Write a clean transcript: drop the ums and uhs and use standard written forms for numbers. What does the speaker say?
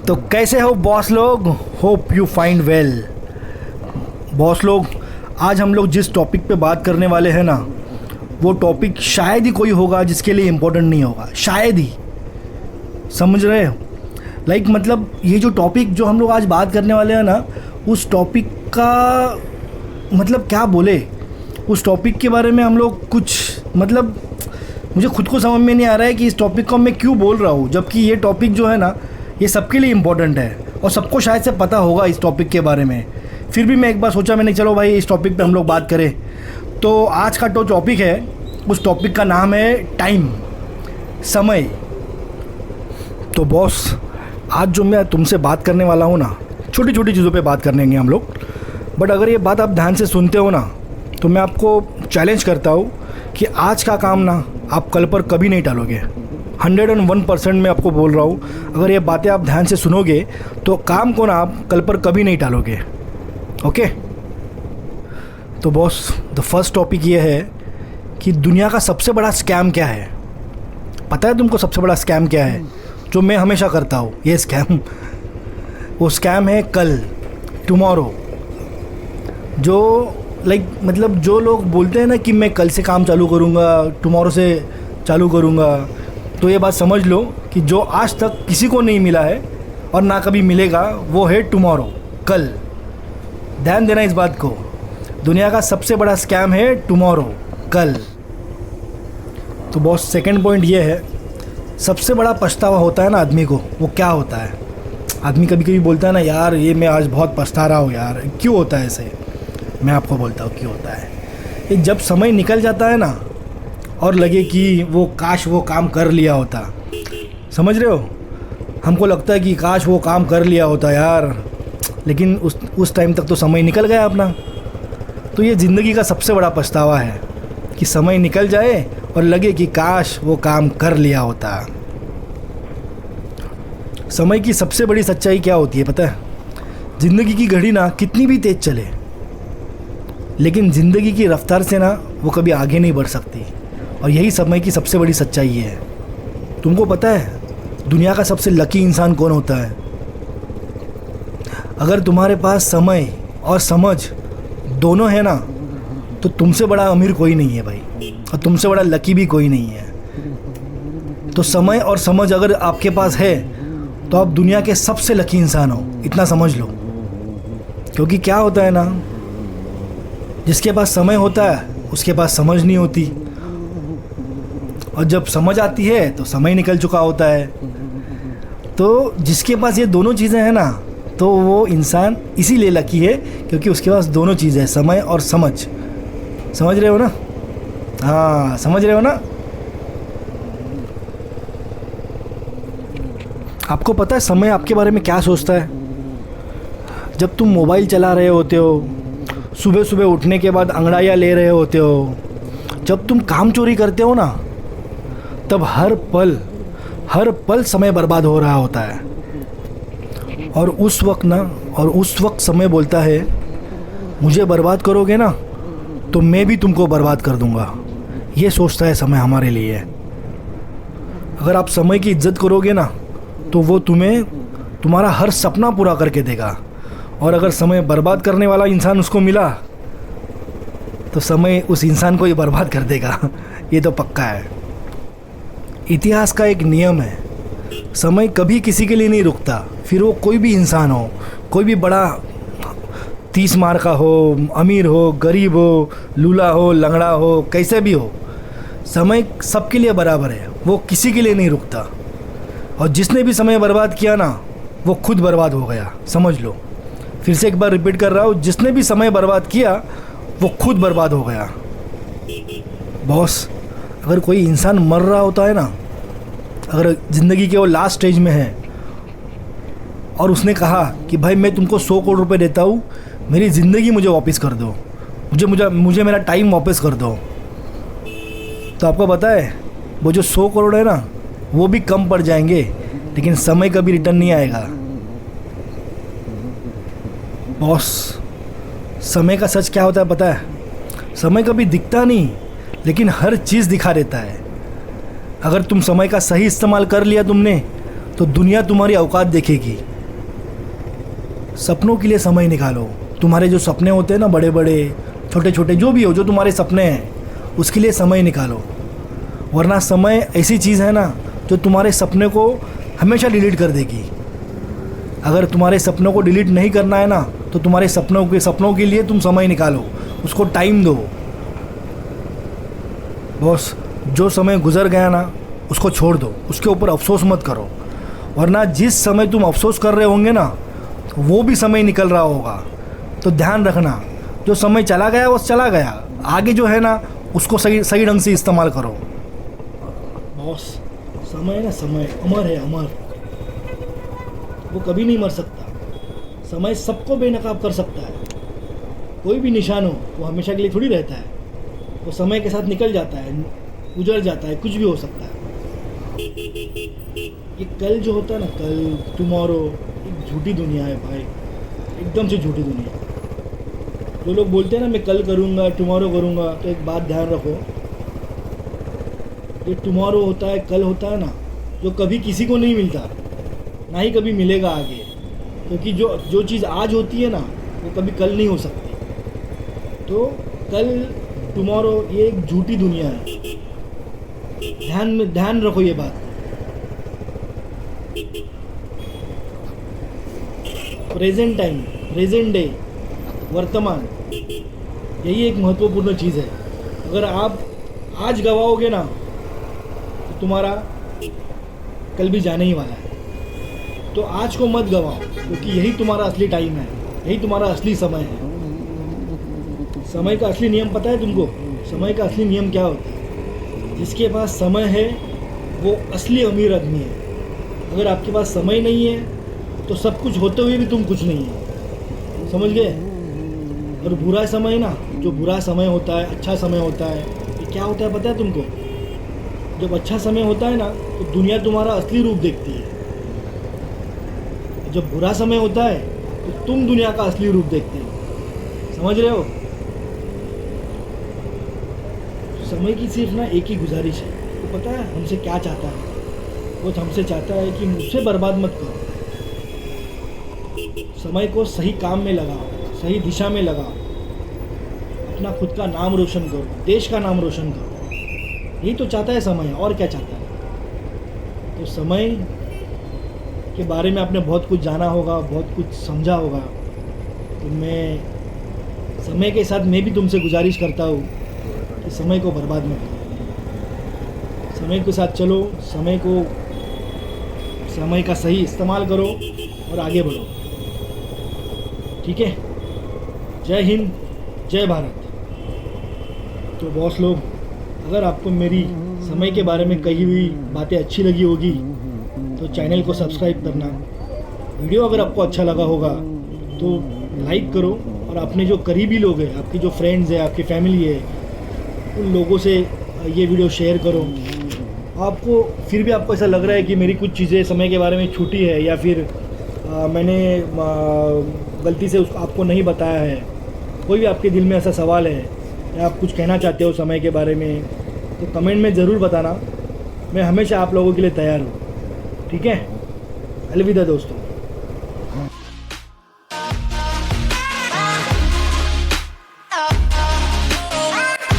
तो कैसे हो बॉस लोग? Hope you find well. Boss लोग, आज हम लोग जिस टॉपिक पे बात करने वाले हैं ना, वो टॉपिक शायद ही कोई होगा जिसके लिए इम्पोर्टेंट नहीं होगा, शायद ही। समझ रहे हो? मतलब ये जो टॉपिक जो हम लोग आज बात करने वाले हैं ना, उस टॉपिक का मतलब क्या बोले, उस टॉपिक के बारे में हम लोग कुछ मुझे खुद को समझ में नहीं आ रहा है कि इस टॉपिक को मैं क्यों बोल रहा हूँ, जबकि ये टॉपिक जो है ना, ये सबके लिए इम्पोर्टेंट है और सबको शायद से पता होगा इस टॉपिक के बारे में। फिर भी मैं एक बार सोचा, मैंने चलो भाई इस टॉपिक पे हम लोग बात करें। तो आज का जो टॉपिक है, उस टॉपिक का नाम है टाइम, समय। तो बॉस, आज जो मैं तुमसे बात करने वाला हूँ ना, छोटी छोटी चीज़ों पे बात करेंगे हम लोग, बट अगर ये बात आप ध्यान से सुनते हो ना, तो मैं आपको चैलेंज करता हूँ कि आज का काम ना आप कल पर कभी नहीं टालोगे। 101% मैं आपको बोल रहा हूँ, अगर ये बातें आप ध्यान से सुनोगे तो काम को ना आप कल पर कभी नहीं टालोगे। ओके? तो बॉस, द फर्स्ट टॉपिक ये है कि दुनिया का सबसे बड़ा स्कैम क्या है? पता है तुमको सबसे बड़ा स्कैम क्या है? जो मैं हमेशा करता हूँ ये स्कैम, वो स्कैम है कल, टुमारो। जो जो लोग बोलते हैं ना कि मैं कल से काम चालू करूँगा, टुमारो से चालू करूँगा, तो ये बात समझ लो कि जो आज तक किसी को नहीं मिला है और ना कभी मिलेगा, वो है टुमारो, कल। ध्यान देना इस बात को, दुनिया का सबसे बड़ा स्कैम है टुमारो, कल। तो बॉस, सेकंड पॉइंट ये है, सबसे बड़ा पछतावा होता है ना आदमी को, वो क्या होता है? आदमी कभी कभी बोलता है ना, यार ये मैं आज बहुत पछता रहा हूँ यार। क्यों होता है ऐसे? मैं आपको बोलता हूँ क्यों होता है। ये जब समय निकल जाता है ना और लगे कि वो काश वो काम कर लिया होता, समझ रहे हो? हमको लगता है कि काश वो काम कर लिया होता यार, लेकिन उस टाइम तक तो समय निकल गया अपना। तो ये ज़िंदगी का सबसे बड़ा पछतावा है कि समय निकल जाए और लगे कि काश वो काम कर लिया होता। समय की सबसे बड़ी सच्चाई क्या होती है पता है? ज़िंदगी की घड़ी ना कितनी भी तेज़ चले, लेकिन ज़िंदगी की रफ्तार से ना वो कभी आगे नहीं बढ़ सकती। और यही समय की सबसे बड़ी सच्चाई है। तुमको पता है दुनिया का सबसे लकी इंसान कौन होता है? अगर तुम्हारे पास समय और समझ दोनों है ना, तो तुमसे बड़ा अमीर कोई नहीं है भाई, और तुमसे बड़ा लकी भी कोई नहीं है। तो समय और समझ अगर आपके पास है तो आप दुनिया के सबसे लकी इंसान हो, इतना समझ लो। क्योंकि क्या होता है ना, जिसके पास समय होता है उसके पास समझ नहीं होती, और जब समझ आती है तो समय निकल चुका होता है। तो जिसके पास ये दोनों चीज़ें हैं ना, तो वो इंसान इसीलिए लकी है क्योंकि उसके पास दोनों चीज़ें हैं, समय और समझ। समझ रहे हो ना? हाँ, समझ रहे हो ना? आपको पता है समय आपके बारे में क्या सोचता है? जब तुम मोबाइल चला रहे होते हो, सुबह सुबह उठने के बाद अंगड़ाइयाँ ले रहे होते हो, जब तुम काम चोरी करते हो ना, तब हर पल समय बर्बाद हो रहा होता है। और उस वक्त समय बोलता है, मुझे बर्बाद करोगे ना तो मैं भी तुमको बर्बाद कर दूंगा। ये सोचता है समय हमारे लिए। अगर आप समय की इज्जत करोगे ना, तो वो तुम्हारा हर सपना पूरा करके देगा। और अगर समय बर्बाद करने वाला इंसान उसको मिला, तो समय उस इंसान को ही बर्बाद कर देगा। ये तो पक्का है। इतिहास का एक नियम है, समय कभी किसी के लिए नहीं रुकता, फिर वो कोई भी इंसान हो, कोई भी बड़ा 30 मार का हो, अमीर हो, गरीब हो, लूला हो, लंगड़ा हो, कैसे भी हो, समय सबके लिए बराबर है, वो किसी के लिए नहीं रुकता। और जिसने भी समय बर्बाद किया ना, वो खुद बर्बाद हो गया, समझ लो। फिर से एक बार रिपीट कर रहा हूँ, जिसने भी समय बर्बाद किया वो खुद बर्बाद हो गया। बॉस, अगर कोई इंसान मर रहा होता है ना, अगर ज़िंदगी के वो लास्ट स्टेज में है और उसने कहा कि भाई मैं तुमको 100 करोड़ रुपए देता हूँ, मेरी ज़िंदगी मुझे वापस कर दो, मुझे मेरा टाइम वापस कर दो, तो आपको पता है वो जो 100 करोड़ है ना, वो भी कम पड़ जाएंगे, लेकिन समय कभी रिटर्न नहीं आएगा। बॉस, समय का सच क्या होता है पता है? समय कभी दिखता नहीं, लेकिन हर चीज़ दिखा देता है। अगर तुम समय का सही इस्तेमाल कर लिया तुमने, तो दुनिया तुम्हारी औकात देखेगी, सपनों के लिए समय निकालो। तुम्हारे जो सपने होते हैं ना, बड़े बड़े छोटे छोटे जो भी हो, जो तुम्हारे सपने हैं उसके लिए समय निकालो। वरना समय ऐसी चीज़ है ना जो तुम्हारे सपने को हमेशा डिलीट कर देगी। अगर तुम्हारे सपनों को डिलीट नहीं करना है ना तो तुम्हारे सपनों के लिए तुम समय निकालो, उसको टाइम दो। बॉस, जो समय गुजर गया ना उसको छोड़ दो, उसके ऊपर अफसोस मत करो। वरना जिस समय तुम अफसोस कर रहे होंगे ना वो भी समय निकल रहा होगा। तो ध्यान रखना, जो समय चला गया वो चला गया, आगे जो है ना उसको सही ढंग से इस्तेमाल करो। बॉस, समय ना, समय अमर है, अमर। वो कभी नहीं मर सकता। समय सबको बेनकाब कर सकता है। कोई भी निशान हो वो हमेशा के लिए थोड़ी रहता है, वो समय के साथ निकल जाता है, गुजर जाता है, कुछ भी हो सकता है। ये कल जो होता है ना, कल, टुमारो, एक झूठी दुनिया है भाई, एकदम से झूठी दुनिया। जो लोग बोलते हैं ना मैं कल करूँगा, टुमारो करूँगा, तो एक बात ध्यान रखो, ये टुमारो होता है, कल होता है ना, जो कभी किसी को नहीं मिलता, ना ही कभी मिलेगा आगे। क्योंकि जो चीज़ आज होती है ना वो कभी कल नहीं हो सकती। तो कल, टुमारो, ये एक झूठी दुनिया है। ध्यान रखो ये बात। प्रेजेंट टाइम, प्रेजेंट डे, वर्तमान, यही एक महत्वपूर्ण चीज़ है। अगर आप आज गवाओगे ना तो तुम्हारा कल भी जाने ही वाला है। तो आज को मत गवाओ, क्योंकि यही तुम्हारा असली टाइम है, यही तुम्हारा असली समय है। समय का असली नियम पता है तुमको? समय का असली नियम क्या होता है? जिसके पास समय है वो असली अमीर आदमी है। अगर आपके पास समय नहीं है तो सब कुछ होते हुए भी तुम कुछ नहीं है। समझ गए? और बुरा समय ना, जो बुरा समय होता है, अच्छा समय होता है, ये क्या होता है पता है तुमको? जब अच्छा समय होता है ना तो दुनिया तुम्हारा असली रूप देखती है। जब बुरा समय होता है तो तुम दुनिया का असली रूप देखते हो। समझ रहे हो? समय की सिर्फ ना एक ही गुजारिश है। तो पता है हमसे क्या चाहता है? वो हमसे चाहता है कि मुझसे बर्बाद मत करो। समय को सही काम में लगाओ, सही दिशा में लगाओ, अपना खुद का नाम रोशन करो, देश का नाम रोशन करो। यही तो चाहता है समय, और क्या चाहता है? तो समय के बारे में आपने बहुत कुछ जाना होगा, बहुत कुछ समझा होगा। तो मैं समय के साथ मैं भी तुमसे गुजारिश करता हूँ कि समय को बर्बाद मत करो। समय के साथ चलो, समय का सही इस्तेमाल करो और आगे बढ़ो। ठीक है? जय हिंद, जय भारत। तो बॉस लोग, अगर आपको मेरी समय के बारे में कही हुई बातें अच्छी लगी होगी तो चैनल को सब्सक्राइब करना। वीडियो अगर आपको अच्छा लगा होगा तो लाइक करो, और अपने जो करीबी लोग हैं, आपके जो फ्रेंड्स हैं, आपकी फैमिली है, उन लोगों से ये वीडियो शेयर करो। आपको फिर भी आपको ऐसा लग रहा है कि मेरी कुछ चीज़ें समय के बारे में छूटी है, या फिर मैंने गलती से उसको आपको नहीं बताया है, कोई भी आपके दिल में ऐसा सवाल है या आप कुछ कहना चाहते हो समय के बारे में, तो कमेंट में ज़रूर बताना। मैं हमेशा आप लोगों के लिए तैयार हूँ। ठीक है? अलविदा दोस्तों।